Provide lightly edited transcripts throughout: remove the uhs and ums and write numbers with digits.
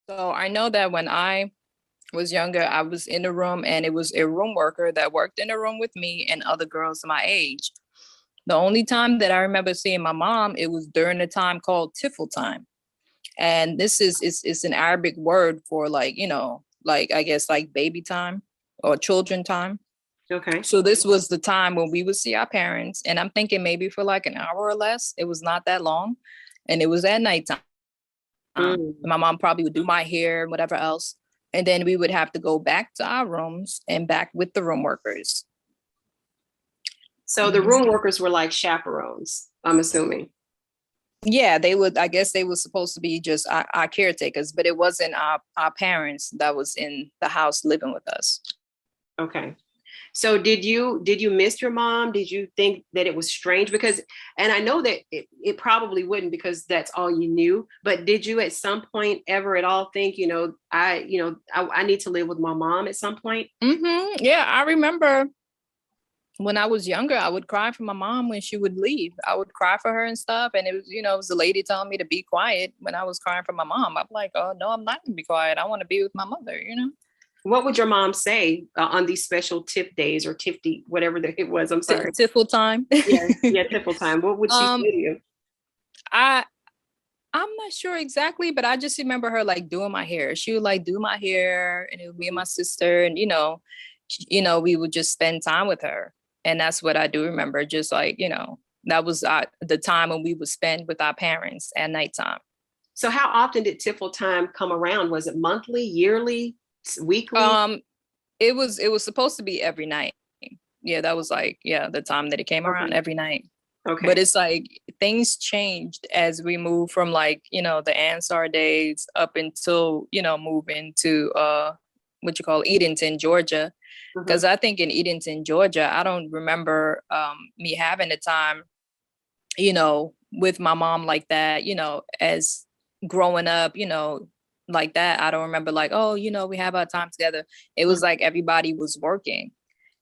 So I know that when I was younger, I was in a room and it was a room worker that worked in a room with me and other girls my age. The only time that I remember seeing my mom, it was during a time called tiffle time. And this is an Arabic word for like, like I guess like baby time or children time. Okay. So this was the time when we would see our parents, and I'm thinking maybe for like an hour or less. It was not that long, and it was at nighttime. Mm. My mom probably would do my hair and whatever else, and then we would have to go back to our rooms and back with the room workers. So the Mhm. room workers were like chaperones, I'm assuming. Yeah, they would. I guess they were supposed to be just our caretakers, but it wasn't our parents that was in the house living with us. Okay. So did you miss your mom? Did you think that it was strange? Because, and I know that it probably wouldn't because that's all you knew, but did you at some point ever at all think, I need to live with my mom at some point? Yeah, I remember when I was younger, I would cry for my mom when she would leave. I would cry for her and stuff. And it was, it was the lady telling me to be quiet when I was crying for my mom. I'm like, oh, no, I'm not going to be quiet. I want to be with my mother. What would your mom say on these special tip days or tifty, whatever it was? I'm sorry. Tiffle time. Yeah, yeah, tipple time. What would she um, say to you? I, I'm not sure exactly, but I just remember her like doing my hair. She would like do my hair and it would be my sister. And, we would just spend time with her. And that's what I do remember. Just like, that was the time when we would spend with our parents at nighttime. So how often did tiffle time come around? Was it monthly, yearly, weekly? Um, it was supposed to be every night. Yeah, that was like, yeah, the time that it came around Okay. every night. But Okay. it's like things changed as we move from like, the Ansar days up until, moving to what you call Edenton, Georgia. Mhm. Because I think in Edenton, Georgia, I don't remember me having a time, with my mom like that, as growing up, like that. I don't remember like, oh, we have our time together. It was like everybody was working.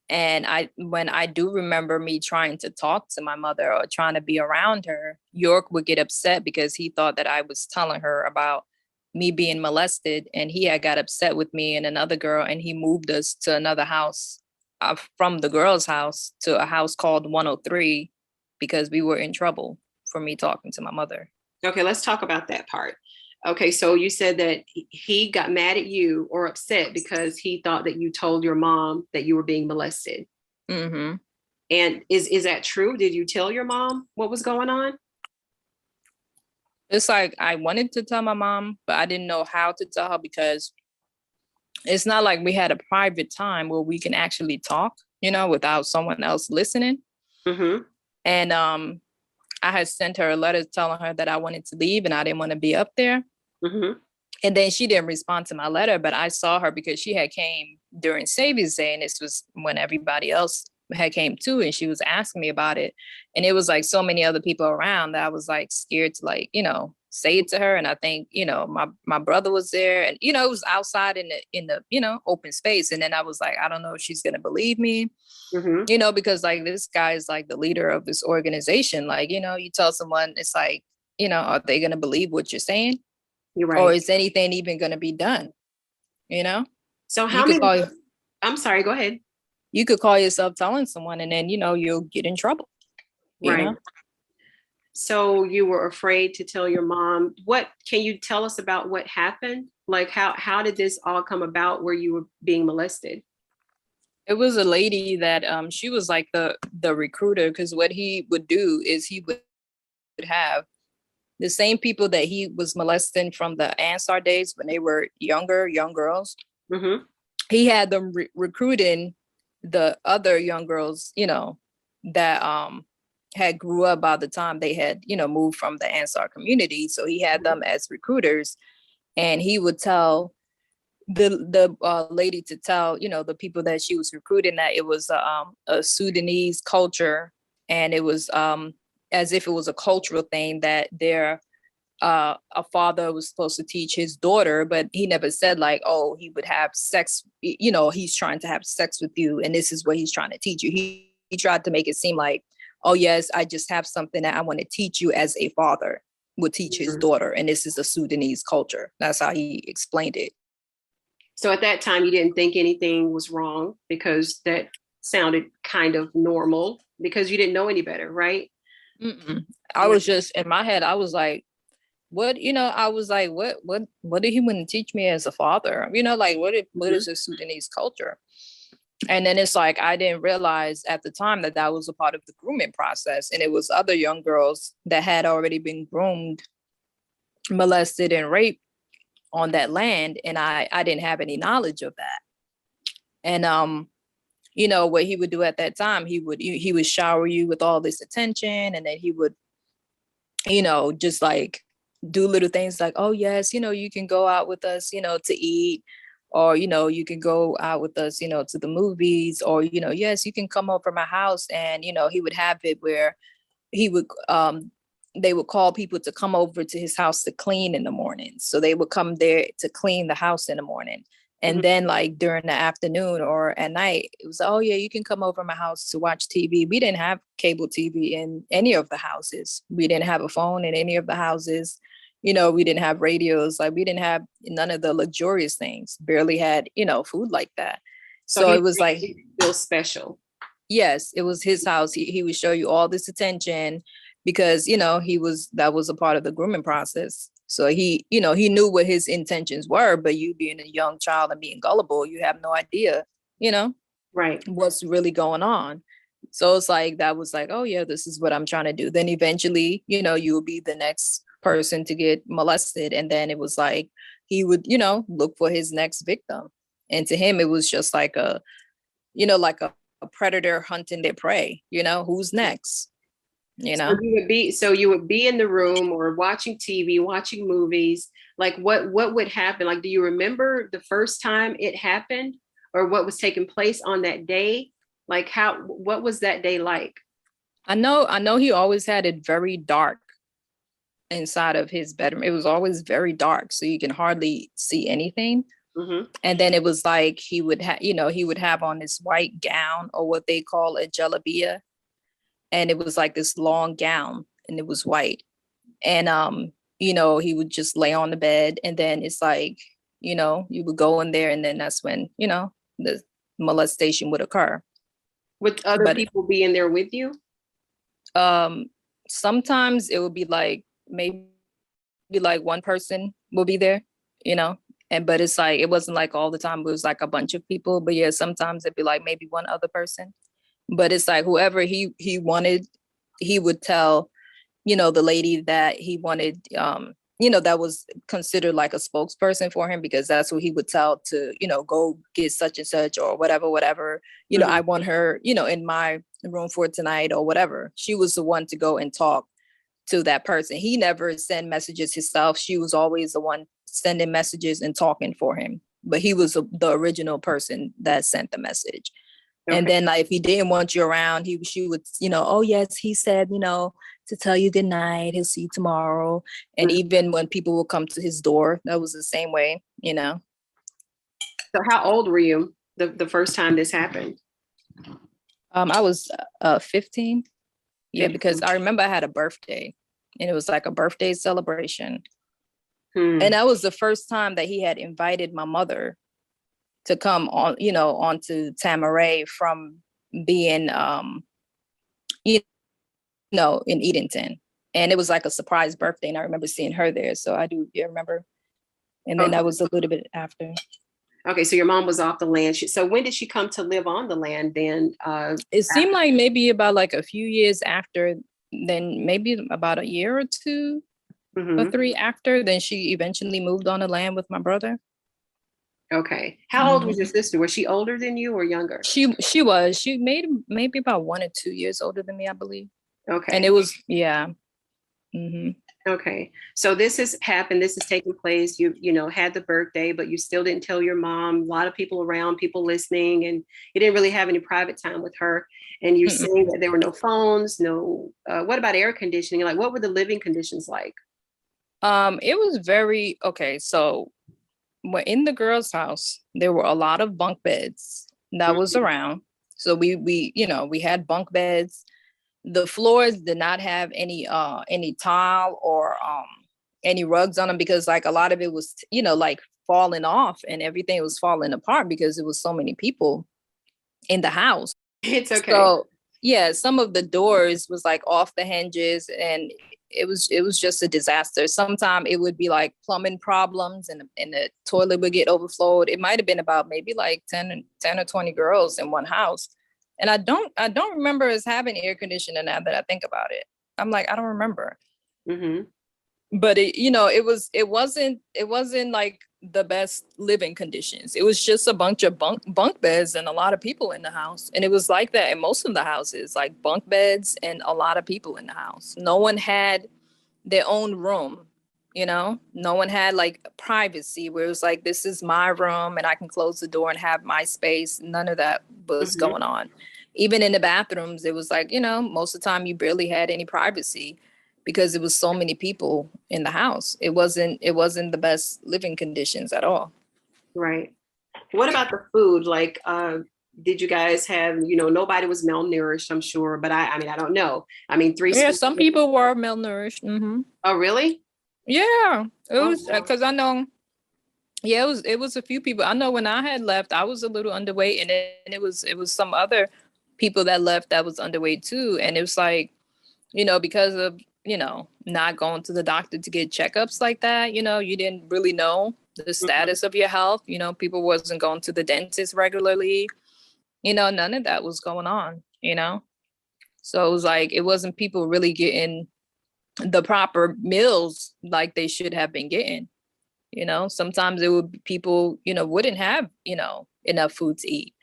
And when I do remember me trying to talk to my mother or trying to be around her, York would get upset because he thought that I was telling her about me being molested. And he had got upset with me and another girl, and he moved us to another house, from the girl's house to a house called 103 because we were in trouble for me talking to my mother. Okay, let's talk about that part. Okay, so you said that he got mad at you or upset because he thought that you told your mom that you were being molested. Hmm. And is that true? Did you tell your mom what was going on? It's like I wanted to tell my mom, but I didn't know how to tell her because it's not like we had a private time where we can actually talk, without someone else listening. Mm-hmm. And I had sent her a letter telling her that I wanted to leave and I didn't want to be up there. Mm-hmm. And then she didn't respond to my letter, but I saw her because she had came during Savings Day, and this was when everybody else had came too, and she was asking me about it. And it was like so many other people around that I was like scared to like, say it to her. And I think, my brother was there, and it was outside in the open space. And then I was like, I don't know if she's gonna believe me, Mm-hmm. because like this guy is like the leader of this organization. Like, you tell someone, it's like, are they gonna believe what you're saying? You're Or right. is anything even going to be done? You know, So you how could many, call I'm sorry, go ahead. you could call yourself telling someone, and then you'll get in trouble. You Right. know, So you were afraid to tell your mom. What can you tell us about what happened? Like how did this all come about where you were being molested? it was a lady that she was like the recruiter, because what he would do is he would have the same people that he was molesting from the Ansar days when they were younger, young girls. Mm-hmm. He had them recruiting the other young girls, that had grew up by the time they had, moved from the Ansar community. So he had them as recruiters, and he would tell the lady to tell, the people that she was recruiting that it was a Sudanese culture, and it was as if it was a cultural thing that their a father was supposed to teach his daughter, but he never said like, oh, he would have sex, he's trying to have sex with you and this is what he's trying to teach you. He tried to make it seem like, oh yes, I just have something that I want to teach you as a father. would teach his Mhm. daughter, and this is a Sudanese culture. That's how he explained it. So at that time, you didn't think anything was wrong because that sounded kind of normal because you didn't know any better, right? Mm-mm. I Yeah. was just in my head, I was like, what, I was like, what did he want to teach me as a father? Like what Mhm. is a Sudanese culture? And then it's like I didn't realize at the time that that was a part of the grooming process, and it was other young girls that had already been groomed, molested, and raped on that land, and I didn't have any knowledge of that. And what he would do at that time, he would shower you with all this attention, and then he would just like do little things like, oh yes, you can go out with us, to eat, or you can go out with us, to the movies, or yes, you can come over my house. And he would have it where he would they would call people to come over to his house to clean in the morning. So they would come there to clean the house in the morning. And Mhm. then like during the afternoon or at night, it was, oh yeah, you can come over my house to watch TV. We didn't have cable TV in any of the houses. We didn't have a phone in any of the houses. We didn't have radios. Like we didn't have none of the luxurious things. Barely had, food like that. So So he it was made like, you feel special. yes, it was his house. He would show you all this attention because, that was a part of the grooming process. So he knew what his intentions were, but you being a young child and being gullible, you have no idea, you know, Right. what's really going on. So it's like, that was like, oh yeah, this is what I'm trying to do. Then eventually, you will be the next person to get molested. And then it was like, he would, look for his next victim. And to him, it was just like like a predator hunting their prey, who's next, you So know? you would be in the room or watching TV, watching movies. Like what would happen? Like, do you remember the first time it happened or what was taking place on that day? Like what was that day like? I know he always had it very dark inside of his bedroom. It was always very dark, so you can hardly see anything. Mm-hmm. And then it was like he would have on this white gown, or what they call a jalabia, and it was like this long gown, and it was white. And he would just lay on the bed, and then it's like, you would go in there, and then that's when, the molestation would occur. Would other But people be in there with you? um sometimes it would be like maybe like one person will be there, you know but it's like it wasn't like all the time, it was like a bunch of people. But yeah, sometimes it'd be like maybe one other person. But it's like whoever he wanted, he would tell, the lady that he wanted, that was considered like a spokesperson for him, because that's who he would tell to, go get such and such, or whatever, Mm-hmm. I want her, in my room for tonight, or whatever. She was the one to go and talk to that person. He never sent messages himself. She was always the one sending messages and talking for him. But he was the original person that sent the message. And Okay. then like, if he didn't want you around, she would, oh yes, he said, to tell you good night. He'll see you tomorrow. And Mhm. even when people would come to his door, that was the same way. So how old were you the first time this happened? I was 15. Yeah, because 15. I remember I had a birthday, and it was like a birthday celebration. And Hmm. that was the first time that he had invited my mother to come onto Tamaray from being you in Edenton. And it was like a surprise birthday, and I remember seeing her there. So I do, yeah, remember. And then Okay. that was a little bit after. Okay, so your mom was off the land. So when did she come to live on the land then? It seemed like maybe about like a few years after, then maybe about a year or two or Mhm. three after, then she eventually moved on the land with my brother. Okay. How old was your Mhm. sister? Was she older than you or younger? She made maybe about 1 or 2 years older than me, I believe. And Okay. it was, yeah. Hmm. Okay. So this has happened. This has taken place. You had the birthday, but you still didn't tell your mom. A lot of people around, people listening, and you didn't really have any private time with her. And you're saying that there were no phones, no. What about air conditioning? Like, what were the living conditions like? It was very okay. So when in the girls' house, there were a lot of bunk beds that was Mhm. around. So we had bunk beds. The floors did not have any tile or any rugs on them, because like a lot of it was, like falling off, and everything was falling apart because it was so many people in the house. It's okay. So yeah, some of the doors was like off the hinges, and it was just a disaster. Sometimes it would be like plumbing problems, and the toilet would get overflowed. It might have been about maybe like 10 or 20 girls in one house. And I don't remember us having air conditioning now that I think about it. I'm like, I don't remember. Mm-hmm. But it wasn't like the best living conditions. It was just a bunch of bunk beds and a lot of people in the house. And it was like that in most of the houses, like bunk beds and a lot of people in the house. No one had their own room, no one had like privacy where it was like, this is my room and I can close the door and have my space. None of that was Mm-hmm. going on. Even in the bathrooms, it was like, most of the time you barely had any privacy because it was so many people in the house. It wasn't the best living conditions at all. Right. What about the food? Like, did you guys have, nobody was malnourished, I'm sure, but I mean, I don't know. I mean, three Yeah, schools. some people were malnourished. Hmm. Oh, really? Yeah, it Oh, was wow. because I know. Yeah, it was a few people. I know when I had left, I was a little underweight, and it was some other people that left that was underweight too. And it was like, because of, not going to the doctor to get checkups like that, you didn't really know the Mhm. status of your health. People wasn't going to the dentist regularly. None of that was going on. So it was like it wasn't people really getting the proper meals like they should have been getting. Sometimes it would be people, wouldn't have, enough food to eat,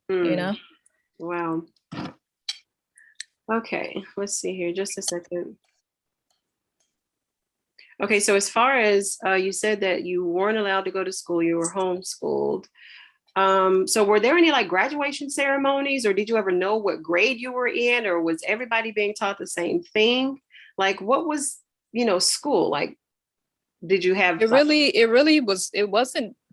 you Mm, know? wow. Okay, let's see here, just a second. Okay, so as far as you said that you weren't allowed to go to school, you were homeschooled. So were there any like graduation ceremonies, or did you ever know what grade you were in, or was everybody being taught the same thing? Like, what was, school like? Did you have like?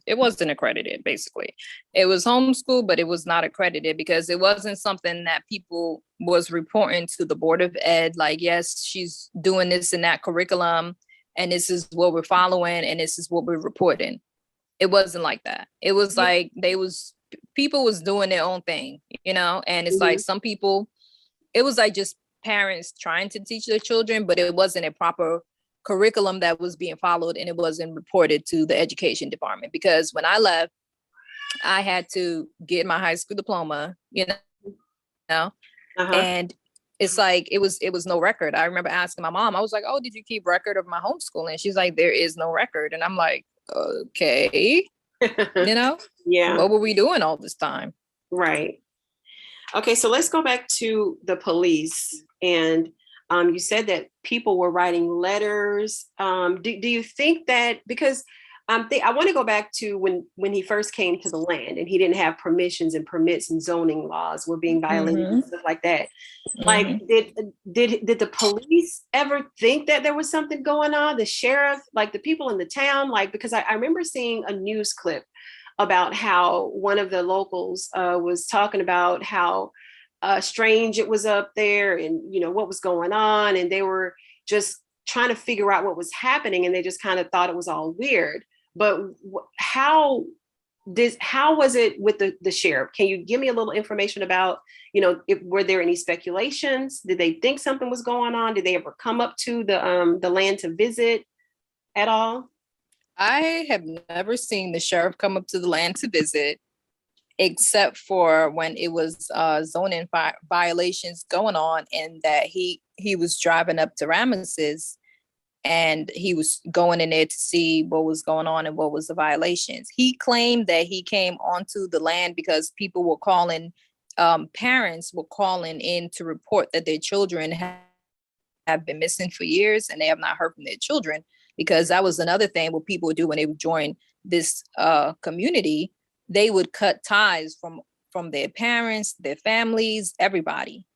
It wasn't accredited, basically. It was homeschool, but it was not accredited because it wasn't something that people was reporting to the Board of Ed, like, yes, she's doing this and that curriculum, and this is what we're following, and this is what we're reporting. It wasn't like that. It was like people was doing their own thing, and it's like Mhm. some people, it was like just parents trying to teach their children, but it wasn't a proper curriculum that was being followed, and it wasn't reported to the education department. Because when I left, I had to get my high school diploma, know, Uh-huh. and it's like it was no record. I remember asking my mom, I was like, oh, did you keep record of my homeschooling? She's like, there is no record. And I'm like, okay, you know, Yeah, what were we doing all this time? right. Okay, so let's go back to the police. And you said that people were writing letters. Do you think that because I want to go back to when he first came to the land and he didn't have permissions and permits and zoning laws were being violated and Mm-hmm. stuff like that. Like, Mm-hmm. did the police ever think that there was something going on? The sheriff, like the people in the town, like because I remember seeing a news clip about how one of the locals was talking about how strange it was up there and what was going on, and they were just trying to figure out what was happening, and they just kind of thought it was all weird. But how was it with the sheriff? Can you give me a little information about if were there any speculations? Did they think something was going on? Did they ever come up to the land to visit at all? I have never seen the sheriff come up to the land to visit, except for when it was zoning violations going on, and that he was driving up to Ramesses, and he was going in there to see what was going on and what was the violations. He claimed that he came onto the land because people were calling, parents were calling in to report that their children have been missing for years and they have not heard from their children. Because that was another thing what people would do when they would join this community. They would cut ties from their parents, their families, everybody,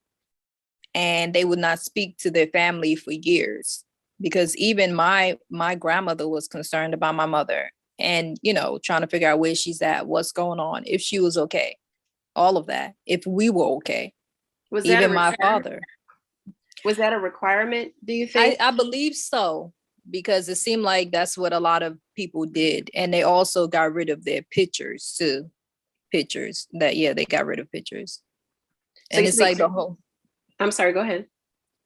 and they would not speak to their family for years. Because even my grandmother was concerned about my mother, and trying to figure out where she's at, what's going on, if she was okay, all of that, if we were okay, Was that a even my retired? father. Was that a requirement, do you I, think? I believe so, because it seemed like that's what a lot of people did. And they also got rid of their pictures too. Pictures that, yeah, they got rid of pictures. So And you it's think, like I'm sorry, go ahead.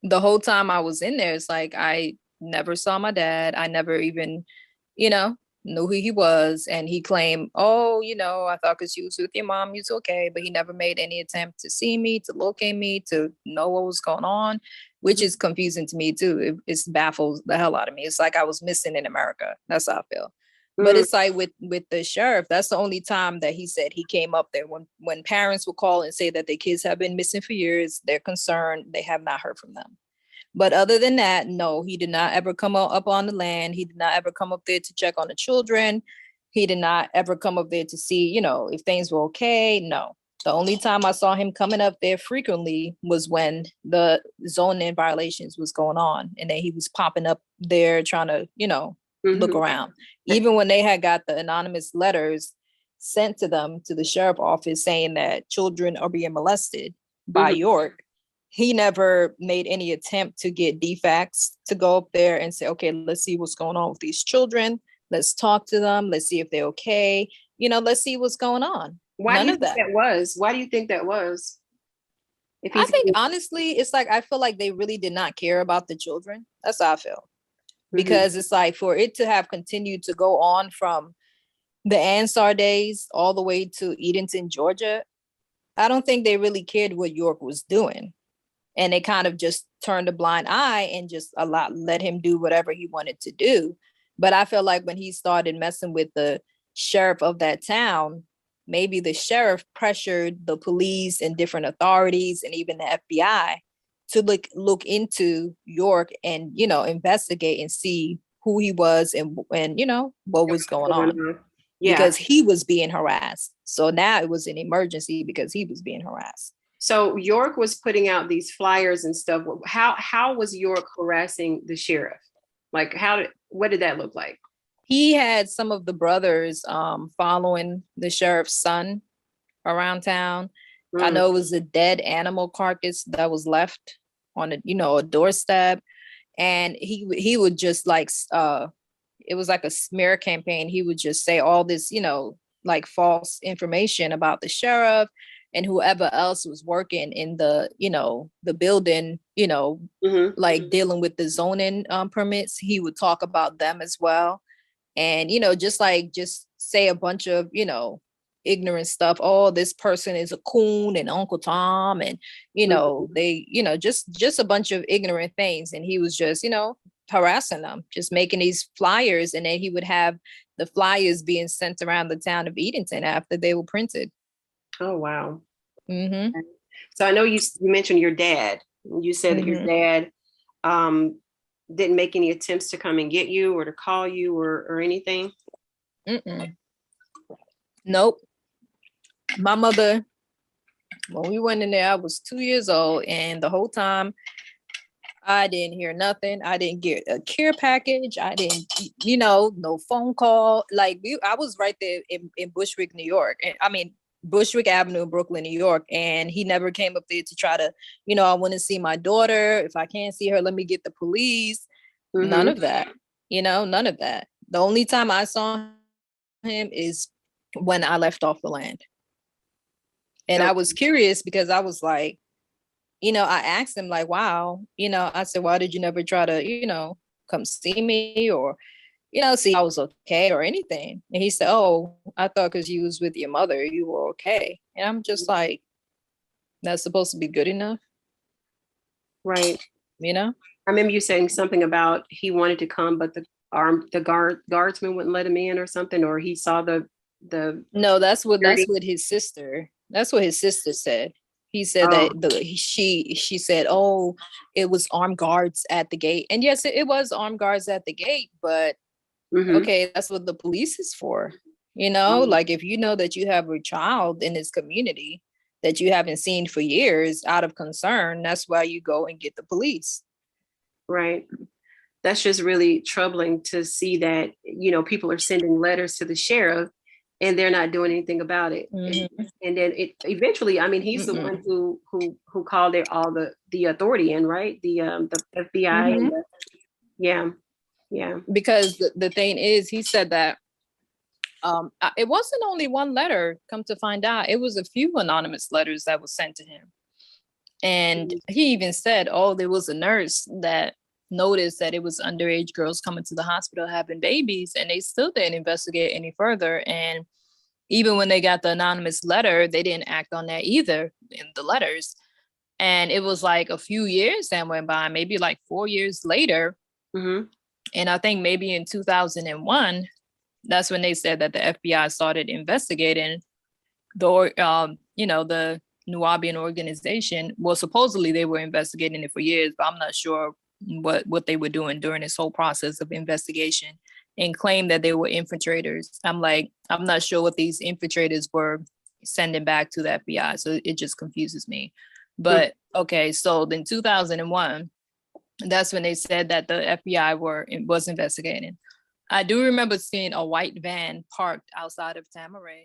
the whole time I was in there, it's like I never saw my dad. I never even, you know, knew who he was. And he claimed, oh, I thought because you was with your mom, you was okay. But he never made any attempt to see me, to locate me, to know what was going on, which is confusing to me too. It's baffles the hell out of me. It's like I was missing in America. That's how I feel. But Mm, it's like with the sheriff, that's the only time that he said he came up there. When parents would call and say that their kids have been missing for years, they're concerned, they have not heard from them. But other than that, no, he did not ever come up on the land. He did not ever come up there to check on the children. He did not ever come up there to see, if things were okay. No. The only time I saw him coming up there frequently was when the zoning violations was going on. And then he was popping up there trying to, look mhm. around. Even when they had got the anonymous letters sent to them, to the sheriff office, saying that children are being molested by Mhm. York, he never made any attempt to get DFACS to go up there and say, okay, let's see what's going on with these children. Let's talk to them. Let's see if they're okay. Let's see what's going on. Why do None you of think that. that was? Why do you think that was? If I he's think honestly, it's like I feel like they really did not care about the children. That's how I feel. Mhm. Because it's like for it to have continued to go on from the Ansar days all the way to Edenton, Georgia, I don't think they really cared what York was doing. And they kind of just turned a blind eye and just let him do whatever he wanted to do. But I feel like when he started messing with the sheriff of that town, maybe the sheriff pressured the police and different authorities and even the FBI to look into York and investigate and see who he was and what was going on, Yeah. because he was being harassed. So now it was an emergency because he was being harassed. So York was putting out these flyers and stuff. How was York harassing the sheriff? Like what did that look like? He had some of the brothers following the sheriff's son around town. I Mm, know it was a dead animal carcass that was left on a doorstep, and he would just like it was like a smear campaign. He would just say all this, like false information about the sheriff and whoever else was working in the building, mhm. like dealing with the zoning permits. He would talk about them as well. And, just say a bunch of, ignorant stuff. Oh, this person is a coon and Uncle Tom. And, Mhm. they, just a bunch of ignorant things. And he was just, harassing them, just making these flyers. And then he would have the flyers being sent around the town of Edenton after they were printed. Oh, wow. Mm-hmm. So I know you mentioned your dad. You said that your Mm-hmm. dad um, didn't make any attempts to come and get you or to call you or anything. Mm-mm. Nope. My mother, when we went in there, I was 2 years old, and the whole time I didn't hear nothing. I didn't get a care package. I didn't, no phone call. Like I was right there in Bushwick, New York. And I mean, Bushwick Avenue in Brooklyn, New York. And he never came up there to try to, I want to see my daughter. If I can't see her, let me get the police. None Mm-hmm. of that. None of that. The only time I saw him is when I left off the land. And I was curious because I was like, I asked him like, wow, I said, why did you never try to, come see me or, see I was okay or anything? And he said, oh, I thought because you was with your mother, you were okay. And I'm just like, that's supposed to be good enough, Right. you know? I remember you saying something about he wanted to come, but the guardsman wouldn't let him in or something, or he saw the No, that's security. what his sister said. He said Oh. that she said, oh, it was armed guards at the gate. And yes, it was armed guards at the gate, but Mm-hmm. okay, that's what the police is for. Um, Like if you know that you have a child in this community that you haven't seen for years out of concern, that's why you go and get the police. right. That's just really troubling to see that, people are sending letters to the sheriff and they're not doing anything about it. And then it eventually, I mean, he's the one who called it all the authority in, right? The FBI. And yeah. Because the thing is, he said that it wasn't only one letter. Come to find out, it was a few anonymous letters that was sent to him. And he even said, oh, there was a nurse that noticed that it was underage girls coming to the hospital having babies, and they still didn't investigate any further. And even when they got the anonymous letter, they didn't act on that either in the letters. And it was like a few years that went by, maybe like 4 years later. And I think maybe in 2001, that's when they said that the FBI started investigating the Nuwaubian organization. Well, supposedly they were investigating it for years, but I'm not sure what they were doing during this whole process of investigation, and claimed that they were infiltrators. I'm not sure what these infiltrators were sending back to the FBI. So it just confuses me. But okay, so in 2001, that's when they said that the FBI was investigating. I do remember seeing a white van parked outside of Tamaray.